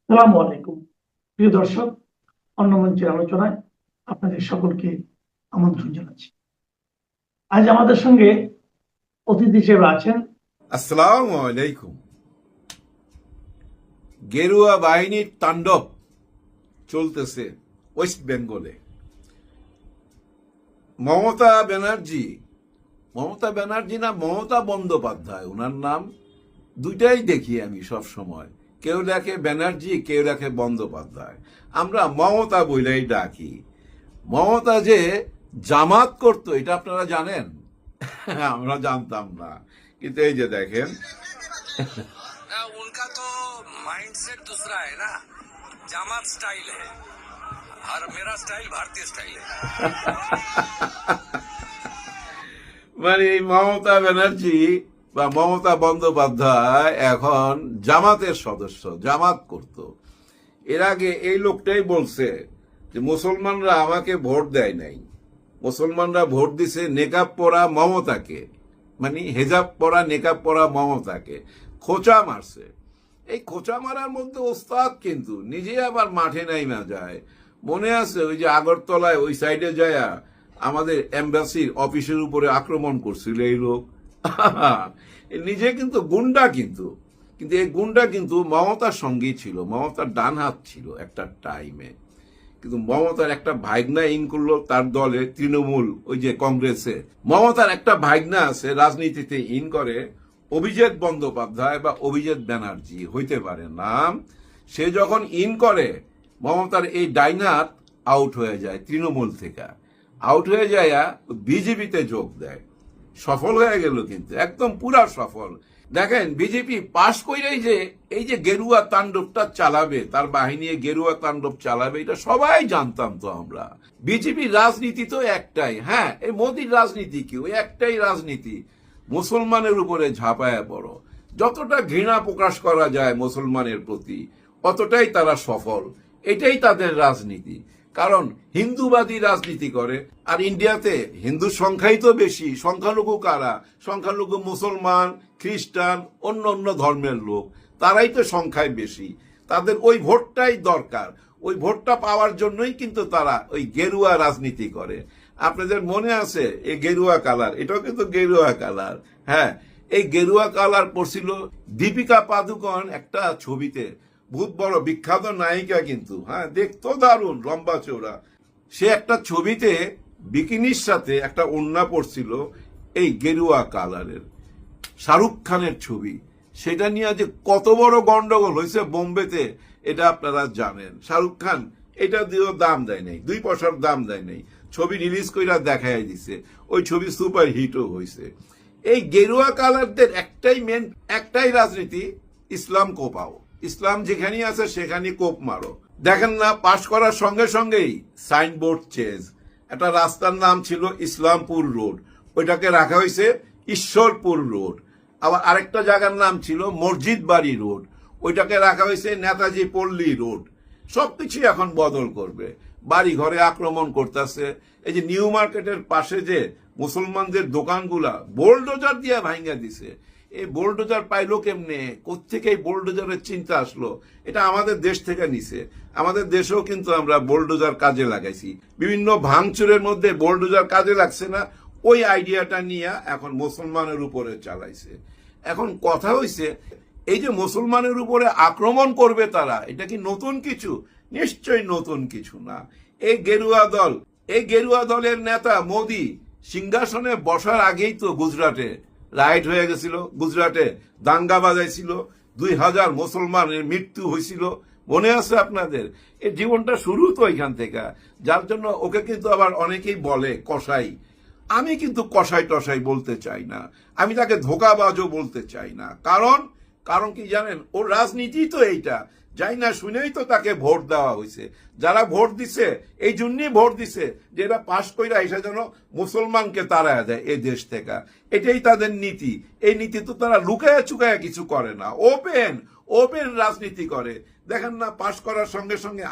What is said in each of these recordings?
সালামু আলাইকুম। প্রিয় দর্শক, অন্য মঞ্চের আলোচনায় আপনাদের সকলকে আমন্ত্রণ জানাচ্ছি। আজ আমাদের সঙ্গে অতিথি হিসেবে আছেন আসসালামু আলাইকুম। গেরুয়া বাহিনীর তাণ্ডব চলতেছে ওয়েস্ট বেঙ্গলে। মমতা ব্যানার্জি না মমতা বন্দ্যোপাধ্যায়, ওনার নাম দুইটাই দেখি আমি সব সময়। কেউ লেখে ব্যানার্জি, কেউ লেখে বন্দ্যোপাধ্যায়। আমরা মমতা বইলেই ডাকি। মমতা যে জামাত করতো এটা আপনারা জানেন? আমরা জানতাম না, কিন্তু এই যে দেখেন। उनका तो माइंडसेट दूसरा है ना, जामात स्टाइल है और मेरा स्टाइल भारतीय स्टाइल है। মানে এই মমতা ব্যানার্জি বা মমতা বন্দ্যোপাধ্যায় এখন জামাতের সদস্য, জামাত করত। এর আগে এই লোকটাই বলছে যে মুসলমানরা আমাকে ভোট দেয় নাই, মুসলমানরা ভোট দিছে নেকাব পরা মমতাকে, মানে হেজাব পরা নেকাব পরা মমতাকে। খোঁচা মারছে। এই খোঁচা মারার মধ্যে ওস্তাদ, কিন্তু নিজে আবার মাঠে নাইমা যায়। মনে আছে ওই যে আগরতলায় ওই সাইডে যায়া আমাদের এম্বাসির অফিসের উপরে আক্রমণ করছিল এই লোক। নিজে কিন্তু গুন্ডা, কিন্তু এই গুন্ডা কিন্তু মমতার সঙ্গেই ছিল, মমতার ডান হাত ছিল একটা টাইমে। কিন্তু মমতার একটা ভাইগনা ইন করলো তার দলে, তৃণমূল, ওই যে কংগ্রেসে। মমতার একটা ভাইগনা আছে রাজনীতিতে ইন করে, অভিজিৎ বন্দ্যোপাধ্যায় বা অভিজিৎ ব্যানার্জি হইতে পারে নাম। সে যখন ইন করে, মমতার এই ডাইনার আউট হয়ে যায়, তৃণমূল থেকে আউট হয়ে যায়, বিজেপিতে যোগ দেয়। সফল হয়ে গেল, কিন্তু একদম পুরা সফল। দেখেন বিজেপি পাশ কইরাই যে এই যে গেরুয়া তাণ্ডবটা চালাবে, তার বাহিনী গেরুয়া তাণ্ডব চালাবে, এটা সবাই জানতাম তো আমরা। বিজেপির রাজনীতি তো একটাই, হ্যাঁ, এই মোদির রাজনীতি কি, ওই একটাই রাজনীতি, মুসলমানের উপরে ঝাঁপায়া পড়ো। যতটা ঘৃণা প্রকাশ করা যায় মুসলমানের প্রতি, অতটাই তারা সফল। এটাই তাদের রাজনীতি। কারণ হিন্দুবাদী রাজনীতি করে। আর ইন্ডিয়াতে হিন্দু সংখ্যাই তো বেশি, সংখ্যালঘু কারা? সংখ্যালঘু মুসলমান, খ্রিস্টান, অন্য অন্য ধর্মের লোক, তারাই তো সংখ্যায় বেশি। তাদের ওই ভোটটাই দরকার। ওই ভোটটা পাওয়ার জন্যই কিন্তু তারা ওই গেরুয়া রাজনীতি করে। আপনাদের মনে আছে এই গেরুয়া কালার? এটাও কিন্তু গেরুয়া কালার। হ্যাঁ, এই গেরুয়া কালার পড়ছিল দীপিকা পাদুকোন একটা ছবিতে, বহুত বড় বিখ্যাত নায়িকা, কিন্তু হ্যাঁ, দেখতো দারুণ, লম্বা চওড়া। সে একটা ছবিতে বিকিনির সাথে একটা ওড়না পরছিল এই গেরুয়া কালারের, শাহরুখ খানের ছবি। সেটা নিয়ে যে কত বড় গন্ডগোল হয়েছে বোম্বেতে, এটা আপনারা জানেন। শাহরুখ খান এটা দিয়েও দাম দেয় নাই, 2 পয়সার দাম দেয় নাই, ছবি রিলিজ কইরা দেখাই দিছে। ওই ছবি সুপার হিটও হয়েছে। এই গেরুয়া কালারদের একটাই রাজনীতি, ইসলাম কোপাও। ইসলাম যেখানে আছে সেখানে কোপ মারো। দেখেন না, পাশ করার সঙ্গে সঙ্গেই সাইনবোর্ড চেঞ্জ। একটা রাস্তার নাম ছিল ইসলামপুর রোড, ওইটাকে রাখা হয়েছে ঈশ্বরপুর রোড। আবার আরেকটা জায়গার নাম ছিল মসজিদ বাড়ি রোড, ওইটাকে রাখা হয়েছে নেতাজি পল্লী রোড। সবকিছু এখন বদল করবে। বাড়ি ঘরে আক্রমণ করতেছে। এই যে নিউ মার্কেটের পাশে যে মুসলমানদের দোকানগুলা বোলডোজার দিয়ে ভাঙ্গা দিছে। এই বোলডোজার পাইলো কেমনে? কোত্থেকে এই বোলডোজারের চিন্তা আসলো? এটা আমাদের দেশ থেকে নিছে। আমাদের দেশেও কিন্তু আমরা বোলডোজার কাজে লাগাইছি। বিভিন্ন ভাঙচুরের মধ্যে বোলডোজার কাজে লাগছে না? ওই আইডিয়াটা নিয়ে এখন মুসলমানের উপরে চালাইছে। এখন কথা হইছে, এই যে মুসলমানের উপরে আক্রমণ করবে তারা, এটা কি নতুন কিছু? নিশ্চয়ই নতুন কিছু না। এই গেরুয়া দলের নেতা মোদি সিংহাসনে বসার আগেই তো গুজরাটে রাইট হয়ে গেছিল, গুজরাটে দাঙ্গা বাজাইছিল, 2000 মুসলমানের মৃত্যু হয়েছিল। মনে আছে আপনাদের? এই জীবনটা শুরু তো এখান থেকে। যার জন্য ওকে কিন্তু আবার অনেকেই বলে কসাই। আমি কিন্তু কসাই টসাই বলতে চাই না, আমি তাকে ধোকাবাজও বলতে চাই না। কারণ কি জানেন? ওর রাজনীতি তো এইটা। যাই না শুনেই তো তাকে ভোট দেওয়া হয়েছে। যারা ভোট দিছে এই জন্যই ভোট দিছে যে এরা পাশ কইরা এসে যেন মুসলমানকে তাড়ায় দেয় এই দেশ থেকে। এটাই তাদের নীতি। এই নীতি তো তারা লুকায়া চুকায়া কিছু করে না, ওপেন রাজনীতি করে। দেখেন না, পাশ করার সঙ্গে সঙ্গে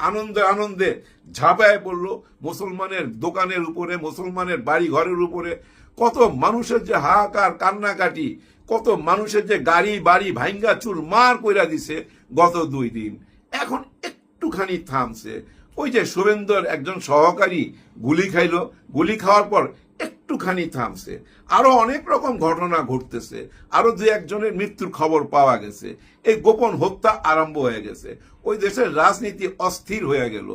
আনন্দে ঝাঁপায় পড়লো মুসলমানের দোকানের উপরে, মুসলমানের বাড়ি ঘরের উপরে। কত মানুষের যে হাহাকার, কান্নাকাটি, কত মানুষের যে গাড়ি বাড়ি ভাঙ্গা চুর মার কইরা দিছে গত 2 দিন। এখন একটুখানি থামছে। ওই যে শুভেন্দুর একজন সহকারী গুলি খাইলো, গুলি খাওয়ার পর একটুখানি থামছে। আরো অনেক রকম ঘটনা ঘটতেছে, আরো দু একজনের মৃত্যুর খবর পাওয়া গেছে, এই গোপন হত্যা আরম্ভ হয়ে গেছে, ওই দেশের রাজনীতি অস্থির হয়ে গেল।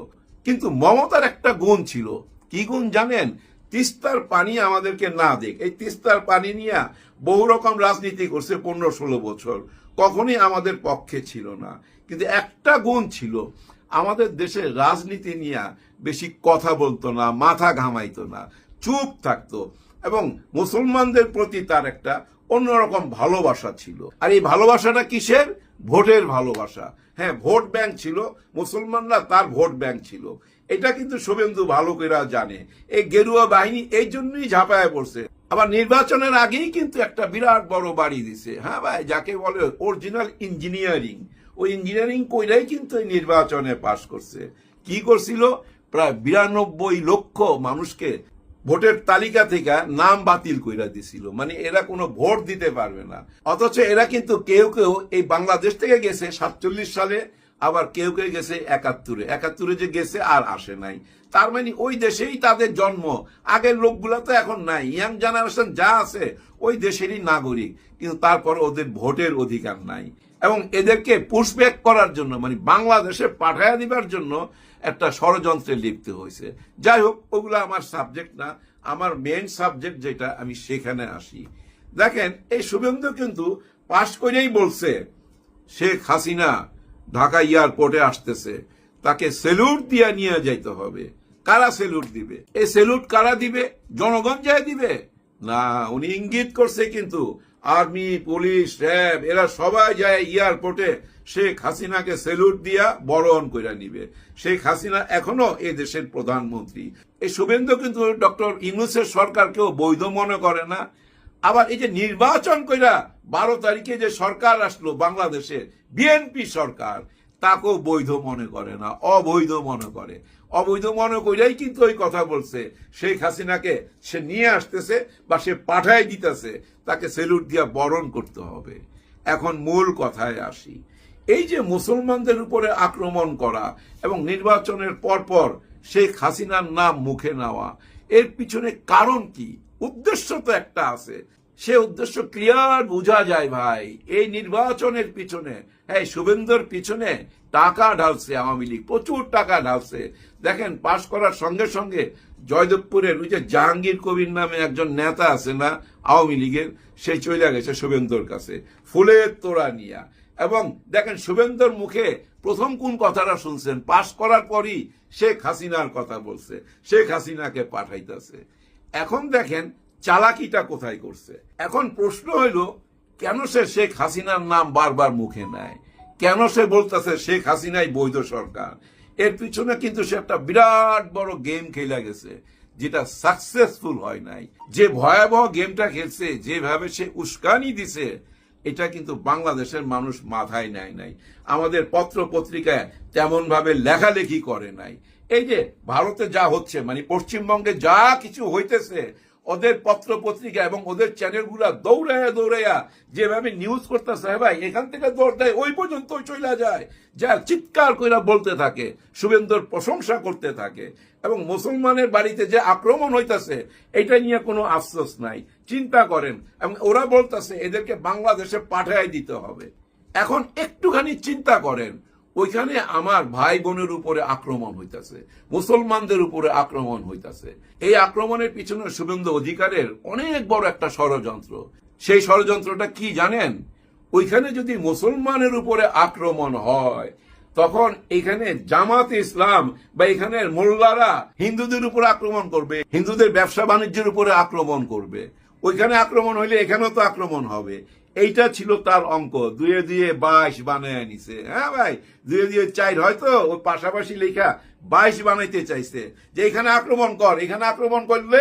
কিন্তু মমতার একটা গুণ ছিল, কি গুণ জানেন? তিস্তার পানি আমাদেরকে না দেখ, এই তিস্তার পানি নিয়ে বহু রকম রাজনীতি করছে 15-16 বছর, কখনই আমাদের পক্ষে ছিল না। কিন্তু একটা গুণ ছিল, আমাদের দেশের রাজনীতি নিয়ে বেশি কথা বলতো না, মাথা ঘামাইতো না, চুপ থাকতো। এবং মুসলমানদের প্রতি তার একটা অন্যরকম ভালোবাসা ছিল। আর এই ভালোবাসাটা কিসের? ভোটের ভালোবাসা। হ্যাঁ, ভোট ব্যাংক ছিল, মুসলমানরা তার ভোট ব্যাংক ছিল। এটা কিন্তু শুভেন্দু ভালো করে জানে। এই গেরুয়া বাহিনী এই জন্যই ঝাঁপায় পড়ছে। আবার নির্বাচনের আগেই কিন্তু একটা বিরাট বড় বাড়ি দিছে। হ্যাঁ ভাই, যাকে বলে অরিজিনাল ইঞ্জিনিয়ারিং, ওই ইঞ্জিনিয়ারিং কইরাই কিন্তু এই নির্বাচনে পাশ করছে। কি করছিল? প্রায় 92 লক্ষ মানুষকে ভোটের তালিকা থেকে নাম বাতিল কইরা দিছিল, মানে এরা কোনো ভোট দিতে পারবে না। অথচ এরা কিন্তু কেউ কেউ এই বাংলাদেশ থেকে গেছে 47 সালে, আবার কেউ কেউ গেছে 71-এ যে গেছে আর আসে নাই। তার মানে ওই দেশেই তাদের জন্ম। আগের লোকগুলা তো এখন নাই, ইয়াং জেনারেশন যা আছে ওই দেশেরই নাগরিক, কিন্তু তারপর ওদের ভোটের অধিকার নাই। এবং এদেরকে পুশব্যাক করার জন্য, মানে বাংলাদেশে পাঠায়া দিবার জন্য একটা ষড়যন্ত্রে লিপ্ত হয়েছে। যাই হোক, ওগুলো আমার সাবজেক্ট না, আমার মেইন সাবজেক্ট যেটা, আমি সেখানে আসি। দেখেন, এই শুভেন্দু কিন্তু পাশ করেই বলছে শেখ হাসিনা ঢাকা এয়ারপোর্টে আসতেছে, তাকে সেলুট দিয়ে নিয়ে যাইতে হবে। কারা সেলুট দিবে? এই সেলুট কারা দিবে? জনগণ যায় দিবে না। উনি ইঙ্গিত করছে কিন্তু আর্মি, পুলিশ, র্যাব এরা সবাই যায় এয়ারপোর্টে শেখ হাসিনাকে সেলুট দিয়া বরণ করে নিবে। শেখ হাসিনা এখনো এই দেশের প্রধানমন্ত্রী। এই শুভেন্দু কিন্তু ডক্টর ইউনূসের সরকারকেও বৈধ মনে করে না। আবার এই যে নির্বাচন কইরা 12 তারিখে যে সরকার আসলো বাংলাদেশে, বিএনপি সরকার, তাকেও বৈধ মনে করে না, অবৈধ মনে করে। অবৈধ মনে কইরাই কিন্তু ওই কথা বলছে, শেখ হাসিনাকে সে নিয়ে আসতেছে বা সে পাঠায় দিতেছে, তাকে সেলুট দিয়া বরণ করতে হবে। এখন মূল কথায় আসি। এই যে মুসলমানদের উপরে আক্রমণ করা এবং নির্বাচনের পরপর শেখ হাসিনার নাম মুখে নেওয়া, এর পিছনে কারণ কি? উদ্দেশ্য তো একটা আছে। সে উদ্দেশ্য ক্লিয়ার বোঝা যায় ভাই। এই নির্বাচনের পিছনে, হ্যাঁ, শুভেন্দুর পিছনে টাকা ঢালছে আওয়ামী লীগ, প্রচুর টাকা ঢালছে। দেখেন, পাশ করার সঙ্গে সঙ্গে জয়দেবপুরের ওই যে জাহাঙ্গীর কবির নামে একজন নেতা আছে না আওয়ামী লীগের, সে চলে গেছে শুভেন্দুর কাছে ফুলের তোড়া নিয়া। এবং দেখেন, শুভেন্দুর মুখে প্রথম কোন কথাটা শুনছেন? পাশ করার পরই শেখ হাসিনার কথা বলছে, শেখ হাসিনাকে পাঠাইতেছে। এখন দেখেন চালাকিটা কোথায় করছে। এখন প্রশ্ন হইল, কেন সে শেখ হাসিনার নাম বারবার মুখে নেয়? কেন সে বলতেছে শেখ হাসিনাই বৈধ সরকার? এর পিছনে কিন্তু সে একটা বিরাট বড় গেম খেলে গেছে, যেটা সাকসেসফুল হয় নাই। যে ভয়াবহ গেমটা খেলছে, যেভাবে সে উস্কানি দিছে, এটা কিন্তু বাংলাদেশের মানুষ মাথায় নেয় নাই। আমাদের পত্র পত্রিকায় তেমন ভাবে লেখালেখি করে নাই। এই যে ভারতে যা হচ্ছে, মানে পশ্চিমবঙ্গে যা কিছু হইতেছে, ওদের পত্র পত্রিকা এবং ওদের চ্যানেলগুলা দৌড়াইয়া যেভাবে নিউজ করতেছে, ভাই এখান থেকে দৌড় দেয় ওই পর্যন্ত চলে যায়, যা চিৎকার কইরা বলতে থাকে, শুভেন্দুর প্রশংসা করতে থাকে। এবং মুসলমানের বাড়িতে যে আক্রমণ হইতেছে, এটা নিয়ে কোনো আফসোস নাই। চিন্তা করেন, এবং ওরা বলতেছে এদেরকে বাংলাদেশে পাঠায় দিতে হবে। এখন একটুখানি চিন্তা করেন, ওইখানে আমার ভাই বোনের উপরে আক্রমণ হইতাছে, মুসলমানদের উপরে আক্রমণ হইতাছে। এই আক্রমণের পিছনে শুভেন্দু অধিকারের অনেক বড় একটা ষড়যন্ত্র। সেই ষড়যন্ত্রটা কি জানেন? ওইখানে যদি মুসলমানের উপরে আক্রমণ হয়, তখন এখানে জামাত ইসলাম বা এখানের মোল্লারা হিন্দুদের উপরে আক্রমণ করবে, হিন্দুদের ব্যবসা বাণিজ্যের উপরে আক্রমণ করবে। ওইখানে আক্রমণ হইলে এখানেও তো আক্রমণ হবে। এইটা ছিল তার অঙ্ক। 2 × 2 = 22 বানায় নিছে। হ্যাঁ ভাই, 2 × 2 = 4, হয়তো ওই পাশাপাশি লেখা 22 বানাইতে চাইছে, যে এখানে আক্রমণ কর, এখানে আক্রমণ করলে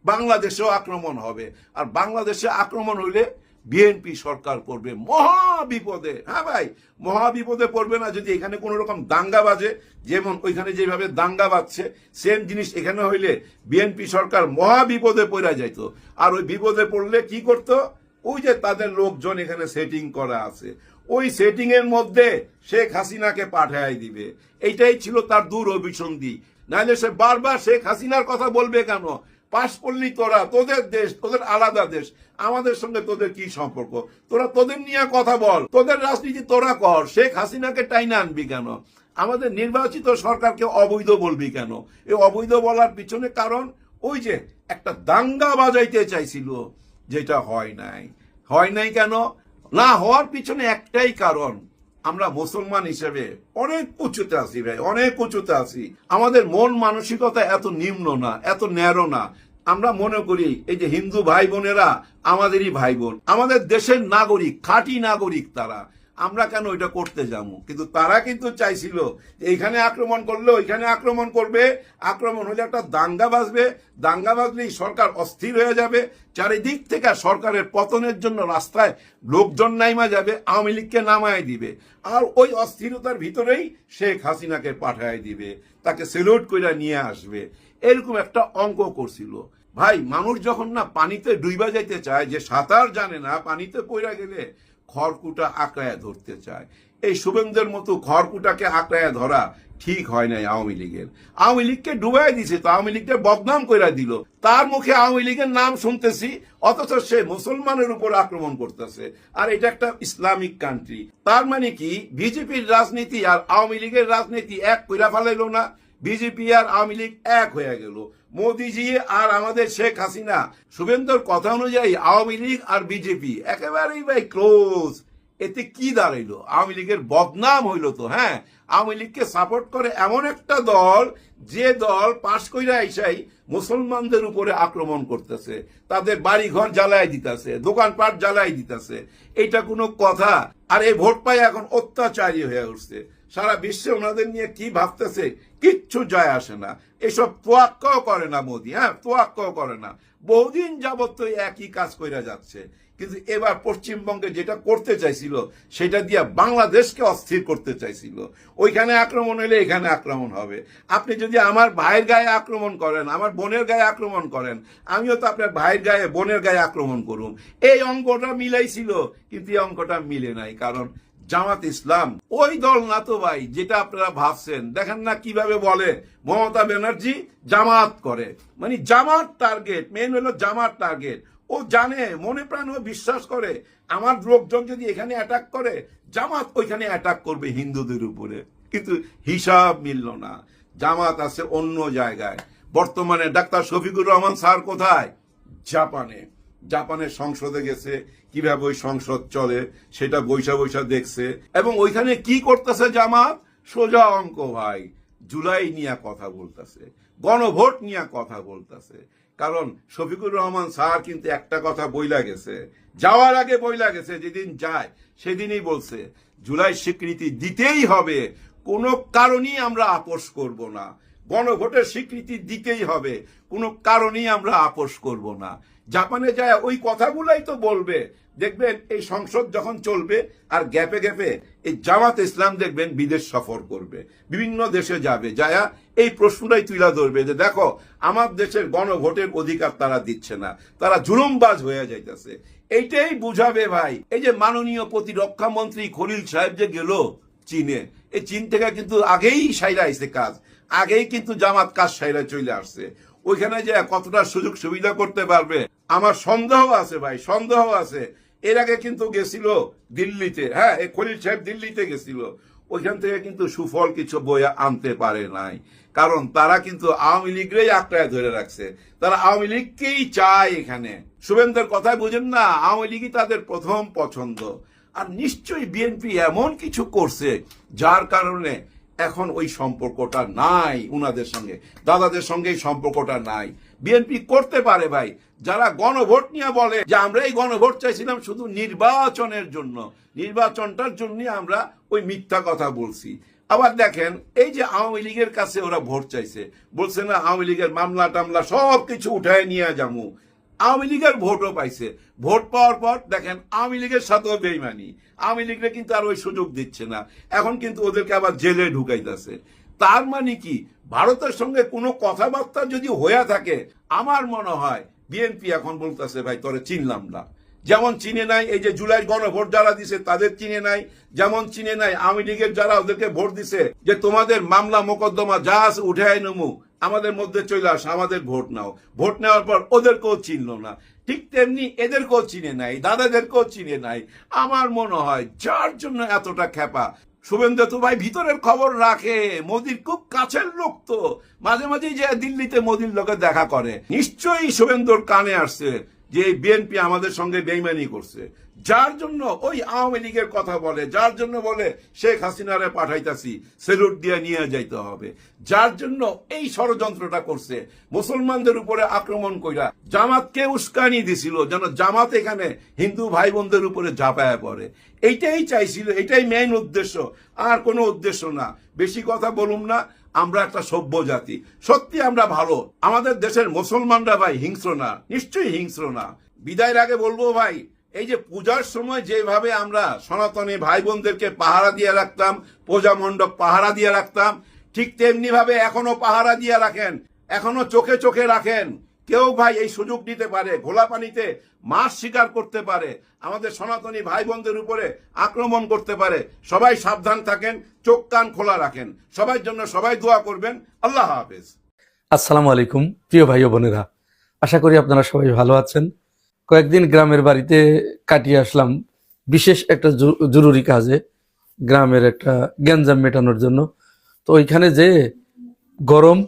বাংলাদেশেও আক্রমণ হবে। আর বাংলাদেশে আক্রমণ হইলে বিএনপি সরকার পড়বে মহা বিপদে। হ্যাঁ ভাই, মহা বিপদে পড়বে না যদি এখানে কোন রকম দাঙ্গা বাজে। যেমন ওইখানে যেভাবে দাঙ্গা বাজছে, সেম জিনিস এখানে হইলে বিএনপি সরকার মহা বিপদে পড়া যাইতো। আর ওই বিপদে পড়লে কি করতো? ওই যে তাদের লোকজন এখানে সেটিং করা আছে, ওই সেটিং এর মধ্যে শেখ হাসিনাকে পাঠায় দিবে। এইটাই ছিল তার দূর অভিসন্ধি। নাহলে সে বারবার শেখ হাসিনার কথা বলবে কেন? পাশ করলি তোরা, তোদের দেশ, তোদের আলাদা দেশ, আমাদের সঙ্গে তোদের কি সম্পর্ক? তোরা তোদের নিয়ে কথা বল, তোদের রাজনীতি তোরা কর, শেখ হাসিনাকে টাইনা আনবি কেন? আমাদের নির্বাচিত সরকারকে অবৈধ বলবি কেন? এই অবৈধ বলার পিছনে কারণ ওই যে একটা দাঙ্গা বাজাইতে চাইছিল, যেটা হয় নাই। হয় নাই কেন? না হওয়ার পিছনে একটাই কারণ, আমরা মুসলমান হিসেবে অনেক উঁচুতে আছি ভাই, অনেক উঁচুতে আছি। আমাদের মন মানসিকতা এত নিম্ন না, এত ন্যারো না। আমরা মনে করি এই যে হিন্দু ভাই বোনেরা আমাদেরই ভাই বোন, আমাদের দেশের নাগরিক, খাঁটি নাগরিক তারা। আমরা কেন এটা করতে যাবো? কিন্তু তারা কিন্তু চাইছিল এইখানে আক্রমণ করলে ওইখানে আক্রমণ করবে, আক্রমণ হলে একটা দাঙ্গা বাজবে, দাঙ্গা বাজলেই সরকার অস্থির হয়ে যাবে, চারিদিক থেকে সরকারের পতনের জন্য রাস্তায় লোকজন নাইমা যাবে, আওয়ামী লীগকে নামায় দিবে, আর ওই অস্থিরতার ভিতরেই শেখ হাসিনাকে পাঠায় দিবে, তাকে সেলুট করে নিয়ে আসবে। এরকম একটা অঙ্ক করছিল ভাই। মানুষ যখন না পানিতে ডুইবা যাইতে চায়, যে সাঁতার জানে না, পানিতে পড়া গেলে খড়কুটা আঁকড়ায় ধরতে চায়। এই শুভেন্দুর মতো খড়কুটাকে আঁকড়ায় ধরা ঠিক হয় নাই আওয়ামী লীগের। আওয়ামী লীগকে ডুবাই দিছে, তো আওয়ামী লীগকে বদনাম করে দিল। তার মুখে আওয়ামী লীগের নাম শুনতেছি, অথচ সে মুসলমানের উপর আক্রমণ করতেছে। আর এটা একটা ইসলামিক কান্ট্রি। তার মানে কি বিজেপির রাজনীতি আর আওয়ামী লীগের রাজনীতি এক কইরা ফেলাইল না? বিজেপি আর আওয়ামী লীগ এক হয়ে গেল। মোদিজি আর আমাদের শেখ হাসিনা, শুভেন্দুর কথা অনুযায়ী আওয়ামী লীগ আর বিজেপি একেবারেই ভাই ক্লোজ। এতে কি দাঁড়াইলো? আওয়ামী লীগের বদনাম হইল তো। হ্যাঁ, আওয়ামী লীগকে সাপোর্ট করে এমন একটা দল, যে দল পাশ কইরা আইসাই মুসলমানদের উপরে আক্রমণ করতেছে, তাদের বাড়ি ঘর জ্বালাই দিতেছে, দোকানপাট জ্বালাই দিতেছে। এটা কোনো কথা? আর এই ভোট পাই এখন অত্যাচারী হয়ে উঠছে। সারা বিশ্বে ওনাদের নিয়ে কি ভাবতেছে কিচ্ছু যায় আসে না। এসব তোয়াক্কাও করে না মোদি। হ্যাঁ, তোয়াক্কাও করে না। বহুদিন যাবত তো একই কাজ কইরা যাচ্ছে। কিন্তু এবার পশ্চিমবঙ্গে যেটা করতে চাইছিল, সেটা দিয়া বাংলাদেশকে অস্থির করতে চাইছিল। ওইখানে আক্রমণ হলে এখানে আক্রমণ হবে। আপনি যদি আমার ভাইয়ের গায়ে আক্রমণ করেন, আমার বোনের গায়ে আক্রমণ করেন, আমিও তো আপনার ভাইয়ের গায়ে বোনের গায়ে আক্রমণ করুম। এই অঙ্কটা মিলাইছিল, কিন্তু এই অঙ্কটা মিলে নাই। কারণ জামাত ইসলাম ওই দল না তো ভাই, যেটা আপনারা ভাবছেন। দেখেন না কিভাবে বলে মমতা ব্যানার্জি জামাত করে, মানে জামাত টার্গেট, মেন হলো জামাত টার্গেট। ও জানে, মনে প্রাণ ও বিশ্বাস করে, আমার লোকজন যদি এখানে অ্যাটাক করে, জামাত ওইখানে অ্যাটাক করবে হিন্দুদের উপরে। কিন্তু হিসাব মিলল না, জামাত আছে অন্য জায়গায়। বর্তমানে ডাক্তার শফিকুর রহমান স্যার কোথায়? জাপানে। জাপানের সংসদে গেছে, কিভাবে ওই সংসদ চলে সেটা বৈশা বৈশা দেখছে। এবং ওইখানে কি করতেছে জামাত? সোজা অঙ্ক ভাই, জুলাই নিয়ে কথা বলতেছে, গণভোট নিয়ে কথা বলতেছে। কারণ শফিকুর রহমান স্যার কিন্তু একটা কথা বইলা গেছে, যাওয়ার আগে বইলা গেছে, যেদিন যায় সেদিনই বলছে জুলাই স্বীকৃতি দিতেই হবে, কোনো কারণেই আমরা আপোষ করব না। গণভোটের স্বীকৃতি দিতেই হবে, কোনো কারণেই আমরা আপোষ করব না। জাপানে যায় ওই কথাগুলাই তো বলবে। দেখবেন এই সংসদ যখন চলবে, আর গ্যাপে গ্যাপে এই জামাত ইসলাম দেখবেন বিদেশ সফর করবে, বিভিন্ন দেশে যাবে, যায়া এই প্রশ্নটাই তুলে ধরবে যে দেখো আমার দেশের গণভোটের অধিকার তারা দিচ্ছে না, তারা জুলুমবাজ হয়ে যাইতেছে। এইটাই বুঝাবে ভাই। এই যে মাননীয় প্রতিরক্ষা মন্ত্রী খলিল সাহেব যে গেল চীনে, এই চীন থেকে কিন্তু আগেই সাইরা আইছে কাজ, আগেই কিন্তু জামাত কাজ সাইরা চলে আসছে। ওইখানে যে কতটা সুযোগ সুবিধা করতে পারবে আমার সন্দেহ আছে ভাই, সন্দেহ আছে। এর আগে কিন্তু গেছিল দিল্লিতে। হ্যাঁ, এই খলিল সাহেব দিল্লিতে গেছিল, ওইখান থেকে কিন্তু সুফল কিছু বয়ে আনতে পারে নাই। কারণ তারা কিন্তু আওয়ামী লীগেরই আঁকড়ায় ধরে রাখছে, তারা আওয়ামী লীগকেই চায়। এখানে শুভেন্দুর কথাই বুঝেন না, আওয়ামী লীগই তাদের প্রথম পছন্দ। আর নিশ্চয়ই বিএনপি এমন কিছু করছে যার কারণে এখন ওই সম্পর্কটা নাই উনাদের সঙ্গে, দাদাদের সঙ্গে এই সম্পর্কটা নাই। বিএনপি করতে পারে ভাই, যারা গণভোট নিয়ে বলে যে আমরা এই গণভোট চাইছিলাম শুধু নির্বাচনের জন্য, নির্বাচনটার জন্য আমরা ওই মিথ্যা কথা বলছি। আবার দেখেন এই যে আওয়ামী লীগের কাছে ওরা ভোট চাইছে, বলছে না আওয়ামী লীগের মামলা টামলা সব কিছু উঠায় নিয়ে যাবো। আওয়ামী লীগের ভোটও পাইছে, ভোট পাওয়ার পর দেখেন আওয়ামী লীগের সাথেও বেইমানি, আওয়ামী লীগকে কিন্তু আর ওই সুযোগ দিচ্ছে না, এখন কিন্তু ওদেরকে আবার জেলে ঢুকাইতেছে। তার মানে কি ভারতের সঙ্গে কোনো কথাবার্তা যদি হয়ে থাকে, আমার মনে হয় বিএনপি এখন বলতেছে ভাই তোরে চিনলাম না, যেমন চিনে নাই এই যে জুলাই গণভোট যারা দিছে তাদের চিনে নাই, যেমন চিনে নাই আওয়ামী লীগের যারা ওদেরকে ভোট দিছে যে তোমাদের মামলা মোকদ্দমা যা আছে উঠাই নেবো, আমাদের মধ্যে চলে আস, আমাদের ভোট নাও। ভোট নেওয়ার পর ওদেরকেও চিনল না। ঠিক তেমনি এদেরকেও চিনে নাই, দাদাদেরকেও চিনে নাই। আমার মনে হয় যার জন্য এতটা খ্যাপা, শুভেন্দু তো ভাই ভিতরের খবর রাখে, মোদির খুব কাছের লোক, তো মাঝে মাঝে যে দিল্লিতে মোদির লোকে দেখা করে। নিশ্চয়ই শুভেন্দুর কানে আসছে যে বিএনপি আমাদের সঙ্গে বেইমানি করছে, যার জন্য ওই আওয়ামী লীগের কথা বলে, যার জন্য বলে শেখ হাসিনারে পাঠাইতাছি, সেলুট দিয়ে নিয়ে যাইতে হবে, যার জন্য এই ষড়যন্ত্রটা করছে, মুসলমানদের উপরে আক্রমণ কইরা জামাতকে উস্কানি দিছিল যেন জামাত এখানে হিন্দু ভাই বোনদের উপরে ঝাঁপায়া পড়ে। এইটাই চাইছিল, এটাই মেইন উদ্দেশ্য, আর কোনো উদ্দেশ্য না। বেশি কথা বলুম না, আমরা একটা সভ্য জাতি, সত্যি আমরা ভালো। আমাদের দেশের মুসলমানরা ভাই হিংস্র না, নিশ্চয়ই হিংস্র না। বিদায়ের আগে বলবো ভাই, এই যে পূজার সময় যেভাবে আমরা সনাতনী ভাই বোনদেরকে পাহারা দিয়ে রাখতাম, পূজা মণ্ডপ পাহারা দিয়ে রাখতাম, ঠিক তেমনি ভাবে এখনো পাহারা দিয়ে রাখেন, এখনো চোখে চোখে রাখেন। কেউ ভাই এই সুযোগ নিতে পারে, ঘোলা পানিতে মাছ শিকার করতে পারে, আমাদের সনাতনী ভাই বোনদের উপরে আক্রমণ করতে পারে। সবাই সাবধান থাকেন, চোখ কান খোলা রাখেন। সবার জন্য সবাই দোয়া করবেন। আল্লাহ হাফেজ। আসসালামু আলাইকুম প্রিয় ভাই ও বোনেরা, আশা করি আপনারা সবাই ভালো আছেন। কয়েকদিন গ্রামের বাড়িতে কাটিয়ে আসলাম বিশেষ একটা জরুরি কাজে, গ্রামের একটা গ্যাঞ্জাম মেটানোর জন্য। তো ওইখানে যে গরম,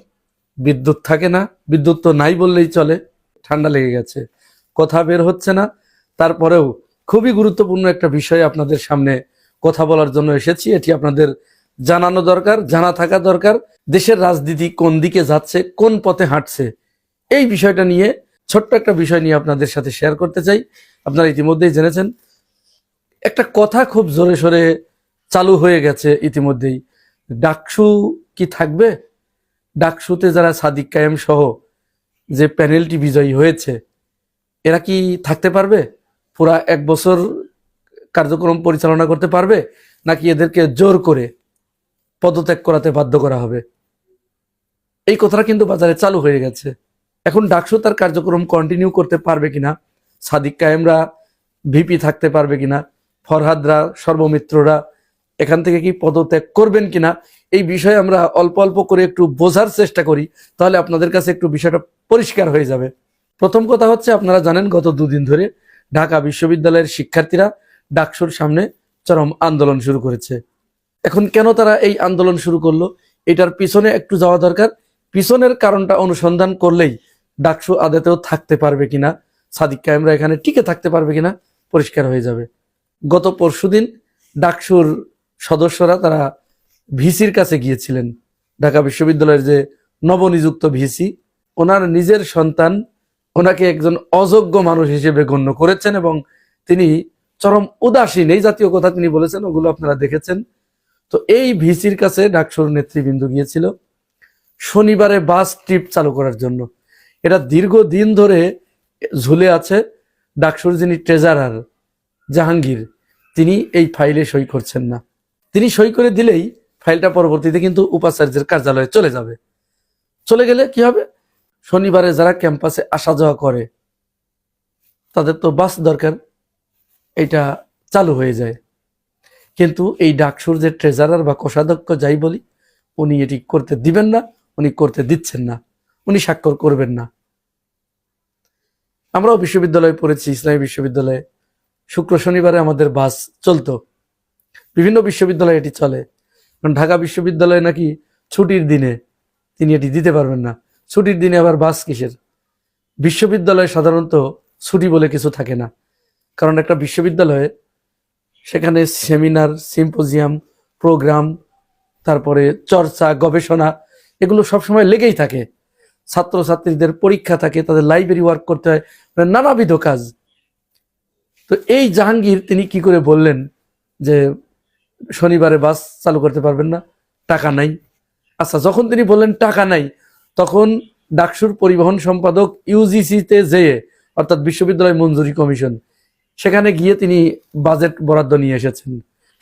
বিদ্যুৎ থাকে না, বিদ্যুৎ তো নাই বললেই চলে, ঠান্ডা লেগে গেছে, কথা বের হচ্ছে না। তারপরেও খুবই গুরুত্বপূর্ণ একটা বিষয় আপনাদের সামনে কথা বলার জন্য এসেছি। এটি আপনাদের জানানো দরকার, জানা থাকা দরকার। দেশের রাজনীতি কোন দিকে যাচ্ছে, কোন পথে হাঁটছে, এই বিষয়টা নিয়ে ছোট্ট একটা বিষয় নিয়ে আপনাদের সাথে শেয়ার করতে চাই। আপনারা ইতিমধ্যেই জেনেছেন, একটা কথা খুব জোরে সোরে চালু হয়ে গেছে ইতিমধ্যেই। ডাকসু কি থাকবে? ডাকসুতে যারা সাদিক কায়েম সহ যে প্যানেলটি বিজয়ী হয়েছে, এরা কি থাকতে পারবে? পুরা 1 বছর কার্যক্রম পরিচালনা করতে পারবে, নাকি এদেরকে জোর করে পদত্যাগ করাতে বাধ্য করা হবে? এই কথাটা কিন্তু বাজারে চালু হয়ে গেছে। এখন ডাকসু তার কার্যক্রম কন্টিনিউ করতে পারবে কিনা, সাদিক কায়েমরা ভিপি থাকতে পারবে কিনা, ফরহাদরা, সর্বমিত্ররা এখান থেকে কি পদত্যাগ করবেন কিনা, এই বিষয়ে আমরা অল্প অল্প করে একটু বোঝার চেষ্টা করি, তাহলে আপনাদের কাছে একটু বিষয়টা পরিষ্কার হয়ে যাবে। প্রথম কথা হচ্ছে, আপনারা জানেন গত 2 দিন ধরে ঢাকা বিশ্ববিদ্যালয়ের শিক্ষার্থীরা ডাকসুর সামনে চরম আন্দোলন শুরু করেছে। এখন কেন তারা এই আন্দোলন শুরু করলো, এটার পিছনে একটু যাওয়া দরকার। পিছনের কারণটা অনুসন্ধান করলেই ডাকসু আদতেও থাকতে পারবে কিনা, সাদিক কায়েমরা এখানে টিকে থাকতে পারবে কিনা পরিষ্কার হয়ে যাবে। গত পরশুদিন ডাকসুর সদস্যরা তারা ভিসির কাছে গিয়েছিলেন। ঢাকা বিশ্ববিদ্যালয়ের যে নবনিযুক্ত ভিসি, ওনার নিজের সন্তান ওনাকে একজন অযোগ্য মানুষ হিসেবে গণ্য করেছেন এবং তিনি চরম উদাসীন, এই জাতীয় কথা তিনি বলেছেন, ওগুলো আপনারা দেখেছেন। তো এই ভিসির কাছে ডাকসুর নেতৃবৃন্দ গিয়েছিল শনিবারে বাস ট্রিপ চালু করার জন্য। এটা দীর্ঘদিন ধরে ঝুলে আছে। ডাকসুর যিনি ট্রেজারার জাহাঙ্গীর, তিনি এই ফাইলে সই করছেন না। তিনি সই করে দিলেই ফাইলটা পরবর্তীতে কিন্তু উপাচার্যের কার্যালয়ে চলে যাবে। চলে গেলে কি হবে, শনিবারে যারা ক্যাম্পাসে আসা যাওয়া করে তাদের তো বাস দরকার, এটা চালু হয়ে যায়। কিন্তু এই ডাকসুর যে ট্রেজারার বা কোষাধ্যক্ষ যাই বলি, উনি এটি করতে দিবেন না, উনি করতে দিচ্ছেন না, উনি স্বাক্ষর করবেন না। আমরাও বিশ্ববিদ্যালয়ে পড়েছি, ইসলামী বিশ্ববিদ্যালয়ে শুক্র শনিবারে আমাদের বাস চলতো, বিভিন্ন বিশ্ববিদ্যালয়ে এটি চলে। কারণ ঢাকা বিশ্ববিদ্যালয়ে নাকি ছুটির দিনে তিনি এটি দিতে পারবেন না। ছুটির দিনে আবার বাস কিসের? বিশ্ববিদ্যালয়ে সাধারণত ছুটি বলে কিছু থাকে না, কারণ একটা বিশ্ববিদ্যালয়ে সেখানে সেমিনার, সিম্পোজিয়াম, প্রোগ্রাম, তারপরে চর্চা, গবেষণা, এগুলো সবসময় লেগেই থাকে। ছাত্রছাত্রীদের পরীক্ষা থাকে, তাদের লাইব্রেরি ওয়ার্ক করতে হয়, মানে নানাবিধ কাজ। তো এই জাহাঙ্গীর তিনি কি করে বললেন যে শনিবারে বাস চালু করতে পারবেন না, টাকা নাই? আচ্ছা, যখন তিনি বললেন টাকা নাই, তখন ডাকসুর পরিবহন সম্পাদক ইউজিসিতে যেয়ে, অর্থাৎ বিশ্ববিদ্যালয় মঞ্জুরি কমিশন, সেখানে গিয়ে তিনি বাজেট বরাদ্দ নিয়ে এসেছেন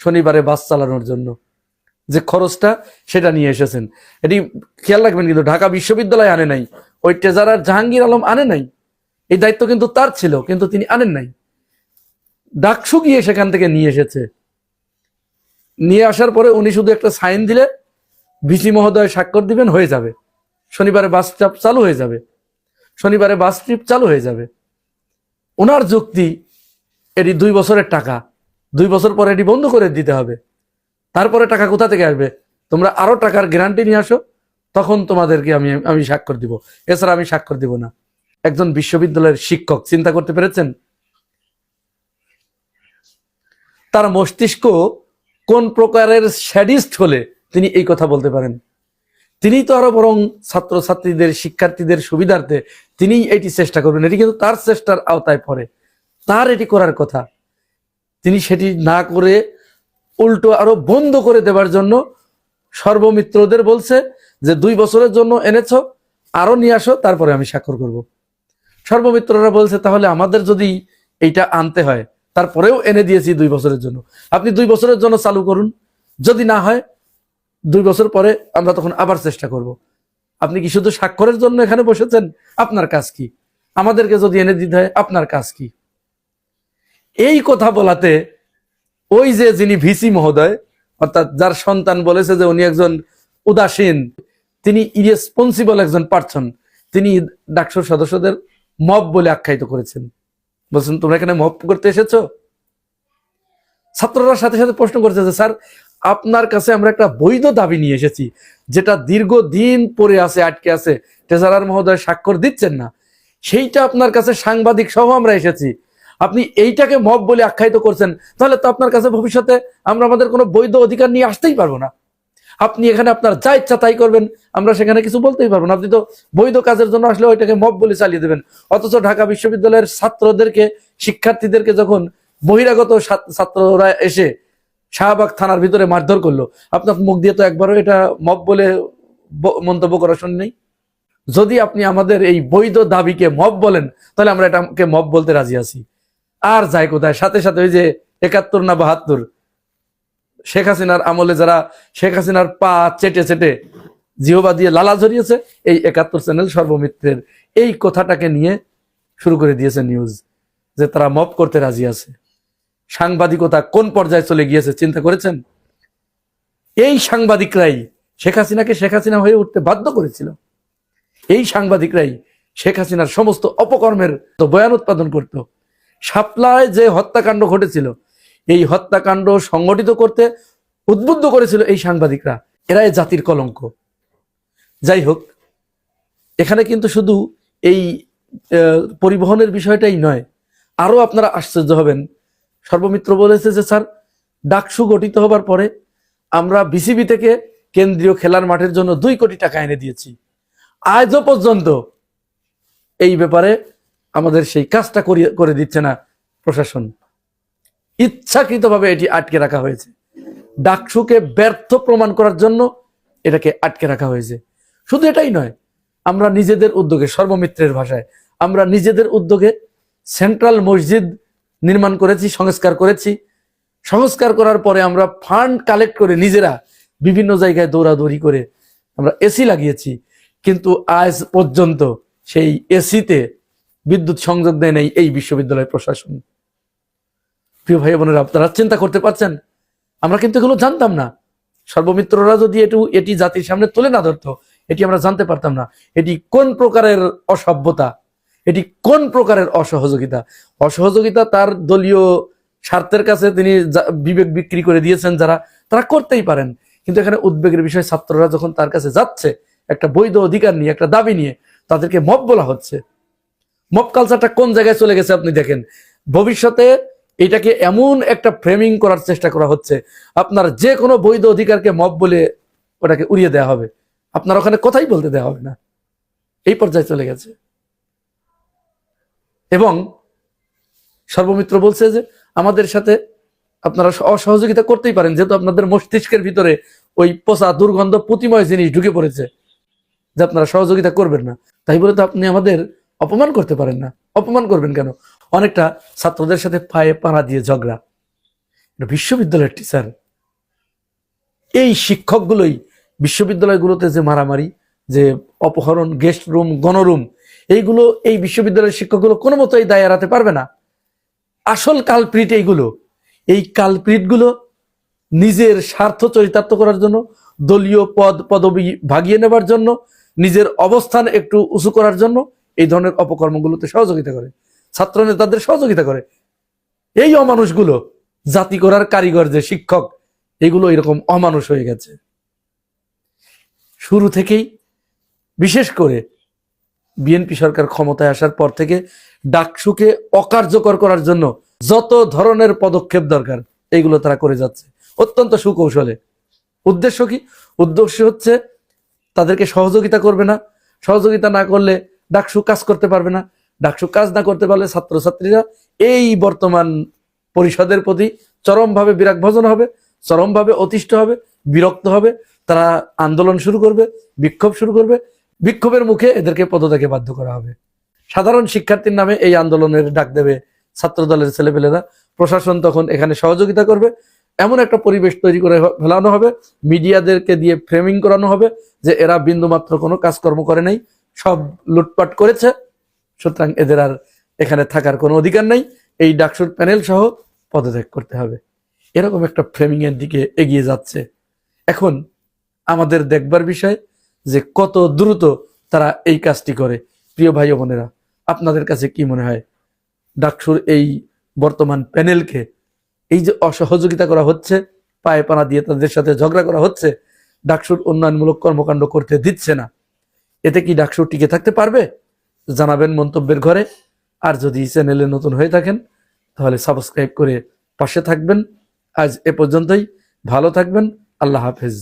শনিবারে বাস চালানোর জন্য। যে খরচটা সেটা নিয়ে এসেছেন। এটি খেয়াল রাখবেন, কিন্তু ঢাকা বিশ্ববিদ্যালয় আনে নাই, ওই ট্রেজারার জাহাঙ্গীর আলম আনে নাই। এই দায়িত্ব কিন্তু তার ছিল, কিন্তু তিনি আনেন নাই। ডাকসু গিয়ে সেখান থেকে নিয়ে এসেছে। নিয়ে আসার পরে উনি শুধু একটা সাইন দিলে ভিসি মহোদয় স্বাক্ষর দিবেন, হয়ে যাবে। শনিবারে বাস ট্রিপ চালু হয়ে যাবে, শনিবারে বাস ট্রিপ চালু হয়ে যাবে। ওনার যুক্তি, এটি 2 বছরের টাকা, 2 বছর পরে এটি বন্ধ করে দিতে হবে। তারপরে টাকা কোথা থেকে আসবে? তোমরা আরো টাকার গ্যারান্টি নিয়ে আসো, তখন তোমাদেরকে আমি স্বাক্ষর দিব, এছাড়া আমি স্বাক্ষর দিব না। একজন বিশ্ববিদ্যালয়ের শিক্ষক, চিন্তা করতে পেরেছেন তার মস্তিষ্ক কোন প্রকারের স্যাডিস্ট হলে তিনি এই কথা বলতে পারেন? তিনি তো আরো বরং ছাত্রছাত্রীদের, শিক্ষার্থীদের সুবিধার্থে তিনি এটি চেষ্টা করবেন, এটি কিন্তু তার চেষ্টার আওতায় পড়ে, তার এটি করার কথা। তিনি সেটি না করে উল্টো আরো বন্ধ করে দেবার জন্য সর্বমিত্রদের বলছে যে 2 বছরের জন্য এনেছো, আরো নিয়ে আসো, তারপরে আমি স্বাক্ষর করব। সর্বমিত্ররা বলছে তাহলে আমাদের যদি এইটা আনতে হয়, তারপরেও এনে দিয়েছি 2 বছরের জন্য, আপনি 2 বছরের জন্য চালু করুন, যদি না হয় 2 বছর পরে আমরা তখন আবার চেষ্টা করব। আপনি কি শুধু স্বাক্ষরের জন্য এখানে বসেছেন? আপনার কাজ কি? আমাদেরকে যদি এনে দিতে হয়, আপনার কাজ কি? এই কথা বলাতে ওই যে যিনি ভিসি মহোদয়, অর্থাৎ যার সন্তান বলেছে যে উনি একজন উদাসীন, তিনি ইরেসপন্সিবল একজন পার্সন, তিনি ডাকসুর সদস্যদের মব বলে আখ্যায়িত করেছেন। বলছেন তোমরা এখানে মব করতে এসেছো? ছাত্ররা সাথে সাথে প্রশ্ন করছে যে স্যার, আপনার কাছে আমরা একটা বৈধ দাবি নিয়ে এসেছি, যেটা দীর্ঘদিন পরে আছে, আটকে আছে, ট্রেজারার মহোদয় স্বাক্ষর দিচ্ছেন না, সেইটা আপনার কাছে সাংবাদিক সহ আমরা এসেছি, আপনি এইটাকে মব বলে আখ্যায়িত করছেন, তাহলে তো আপনার কাছে ভবিষ্যতে আমরা আমাদের কোনো বৈধ অধিকার নিয়ে আসতেই পারবো না। আপনি এখানে আপনার যা ইচ্ছা তাই করবেন, আমরা সেখানে কিছু বলতেই পারবো না। আপনি তো বৈধ কাজের জন্য আসলে ওইটাকে মব বলে চালিয়ে দেবেন। অথচ ঢাকা বিশ্ববিদ্যালয়ের ছাত্রদেরকে, শিক্ষার্থীদেরকে যখন বহিরাগত ছাত্ররা এসে শাহবাগ থানার ভিতরে মারধর করলো, আপনার মুখ দিয়ে তো একবারও এটা মব বলে মন্তব্য করা শুনি। যদি আপনি আমাদের এই বৈধ দাবিকে মব বলেন, তাহলে আমরা এটাকে মব বলতে রাজি আছি। আর যায় কোথায়? সাথে সাথে ওই যে 71 না 72 শেখ হাসিনার আমলে যারা শেখ হাসিনার পা চেটে চেটে জিহবা দিয়ে লালা ঝরিয়েছে, এই 71 চ্যানেল সর্বমিত্রের এই কথাটাকে নিয়ে শুরু করে দিয়েছে নিউজ, যে তারা মব করতে রাজি আছে। সাংবাদিকতা কোন পর্যায়ে চলে গিয়েছে চিন্তা করেছেন? এই সাংবাদিকরাই শেখ হাসিনাকে শেখ হাসিনা হয়ে উঠতে বাধ্য করেছিল। এই সাংবাদিকরাই শেখ হাসিনার সমস্ত অপকর্মের বয়ান উৎপাদন করত। শাপলায় যে হত্যাকাণ্ড ঘটেছিল, এই হত্যাকাণ্ড সংগঠিত করতে উদ্বুদ্ধ করেছিল এই সাংবাদিকরা। এরাই জাতির কলঙ্ক। যাই হোক, এখানে কিন্তু শুধু এই পরিবহনের বিষয়টাই নয়, আরো আপনারা আশ্চর্য হবেন। সর্বমিত্র বলেছে যে স্যার, ডাকসু গঠিত হবার পরে আমরা বিসিবি থেকে কেন্দ্রীয় খেলার মাঠের জন্য 2 কোটি টাকা এনে দিয়েছি, আজও পর্যন্ত এই ব্যাপারে আমাদের সেই কাজটা করে দিচ্ছে না প্রশাসন। ইচ্ছাকৃতভাবে এটি আটকে রাখা হয়েছে। ডাকসুকে ব্যর্থ প্রমাণ করার জন্য এটাকে আটকে রাখা হয়েছে। শুধু এটাই নয়, আমরা নিজেদের উদ্যোগে, সর্বমিত্রের ভাষায়, আমরা নিজেদের উদ্যোগে সেন্ট্রাল মসজিদ নির্মাণ করেছি, সংস্কার করেছি। সংস্কার করার পরে আমরা ফান্ড কালেক্ট করে নিজেরা বিভিন্ন জায়গায় দৌড়াদৌড়ি করে আমরা এসি লাগিয়েছি, কিন্তু আজ পর্যন্ত সেই এসিতে বিদ্যুৎ সংযোগ দেয় নাই এই বিশ্ববিদ্যালয় প্রশাসন। প্রিয় ভাই বোনেরা, আপনারা চিন্তা করতে পারছেন? আমরা কিন্তু এগুলো জানতাম না। সর্বমিত্ররা যদি এটি জাতির সামনে তুলে না ধরতো, এটি আমরা জানতে পারতাম না। এটি কোন প্রকারের অসভ্যতা, এটি কোন প্রকারের অসহযোগিতা। অসহযোগিতা তার দলীয় স্বার্থের কাছে তিনি বিবেক বিক্রি করে দিয়েছেন যারা, তারা করতেই পারেন। কিন্তু এখানে উদ্বেগের বিষয়, ছাত্ররা যখন তার কাছে যাচ্ছে একটা বৈধ অধিকার নিয়ে, একটা দাবি নিয়ে, তাদেরকে মব বলা হচ্ছে। মব কালচারটা কোন জায়গায় চলে গেছে আপনি দেখেন। ভবিষ্যতে এটাকে এমন একটা ফ্রেমিং করার চেষ্টা করা হচ্ছে, আপনার যে কোনো বৈধ অধিকারকে মব বলে ওটাকে উড়িয়ে দেওয়া হবে, আপনার ওখানে কথাই বলতে দেওয়া হবে না। এই পর্যায়ে চলে গেছে। এবং সর্বমিত্র বলছে যে আমাদের সাথে আপনারা অসহযোগিতা করতেই পারেন, যেহেতু আপনাদের মস্তিষ্কের ভিতরে ওই পচা দুর্গন্ধ পুঁতিময় জিনিস ঢুকে পড়েছে, যে আপনারা সহযোগিতা করবেন না। তাই বলে তো আপনি আমাদের অপমান করতে পারেন না। অপমান করবেন কেন? অনেকটা ছাত্রদের সাথে পায়ে পাড়া দিয়ে ঝগড়া। বিশ্ববিদ্যালয়ের টিচার, এই শিক্ষকগুলোই বিশ্ববিদ্যালয়গুলোতে যে মারামারি, যে অপহরণ, গেস্ট রুম, গণরুম, এইগুলো এই বিশ্ববিদ্যালয়ের শিক্ষকগুলো কোনো মতো এই দায় এড়াতে পারবে না। আসল কালপ্রিট এইগুলো। এই কালপ্রিটগুলো নিজের স্বার্থ চরিতার্থ করার জন্য, দলীয় পদবি ভাগিয়ে নেবার জন্য, নিজের অবস্থান একটু উঁচু করার জন্য এই ধরনের অপকর্মগুলোতে সহযোগিতা করে, ছাত্র নেতাদের সহযোগিতা করে। এই অমানুষগুলো, জাতি করার কারিগর যে শিক্ষক, এগুলো এরকম অমানুষ হয়ে গেছে। শুরু থেকেই, বিশেষ করে বিএনপি সরকার ক্ষমতায় আসার পর থেকে ডাকসুকে অকার্যকর করার জন্য যত ধরনের পদক্ষেপ দরকার এইগুলো তারা করে যাচ্ছে অত্যন্ত সুকৌশলে। উদ্দেশ্য কি? উদ্দেশ্য হচ্ছে তাদেরকে সহযোগিতা করবে না, সহযোগিতা না করলে ডাকসু কাজ করতে পারবে না, ডাকসু কাজ না করতে পারলে ছাত্রছাত্রীরা এই বর্তমান পরিষদের প্রতি চরমভাবে বিরাগভাজন হবে, চরমভাবে অতিষ্ঠ হবে, বিরক্ত হবে, তারা আন্দোলন শুরু করবে, বিক্ষোভ শুরু করবে। বিক্ষোভের মুখে এদেরকে পদত্যাগে বাধ্য করা হবে। সাধারণ শিক্ষার্থীর নামে এই আন্দোলনের ডাক দেবে ছাত্র দলের ছেলেপেলেরা, প্রশাসন তখন এখানে সহযোগিতা করবে। এমন একটা পরিবেশ তৈরি করে ফেলানো হবে, মিডিয়াদেরকে দিয়ে ফ্রেমিং করানো হবে যে এরা বিন্দুমাত্র কোনো কাজকর্ম করে নাই, সব লুটপাট করেছে, সুতরাং এদের আর এখানে থাকার কোনো অধিকার নাই, এই ডাকসুর প্যানেল সহ পদত্যাগ করতে হবে। এরকম একটা ফ্রেমিং এর দিকে এগিয়ে যাচ্ছে। এখন আমাদের দেখবার বিষয় যে কত দ্রুত তারা এই কাজটি করে। প্রিয় ভাই ও বোনেরা, আপনাদের কাছে কি মনে হয় ডাকসুর এই বর্তমান প্যানেলকে এই যে অসহযোগিতা করা হচ্ছে, পায়ে পানা দিয়ে তাদের সাথে ঝগড়া করা হচ্ছে, ডাকসুর উন্নয়নমূলক কর্মকাণ্ড করতে দিচ্ছে না, এতে কি ডাকসু টিকে থাকতে পারবে? জানাবেন মন্তব্যের ঘরে। আর যদি চ্যানেলে নতুন হয়ে থাকেন তাহলে সাবস্ক্রাইব করে পাশে থাকবেন। আজ এ পর্যন্তই, ভালো থাকবেন, আল্লাহ হাফেজ।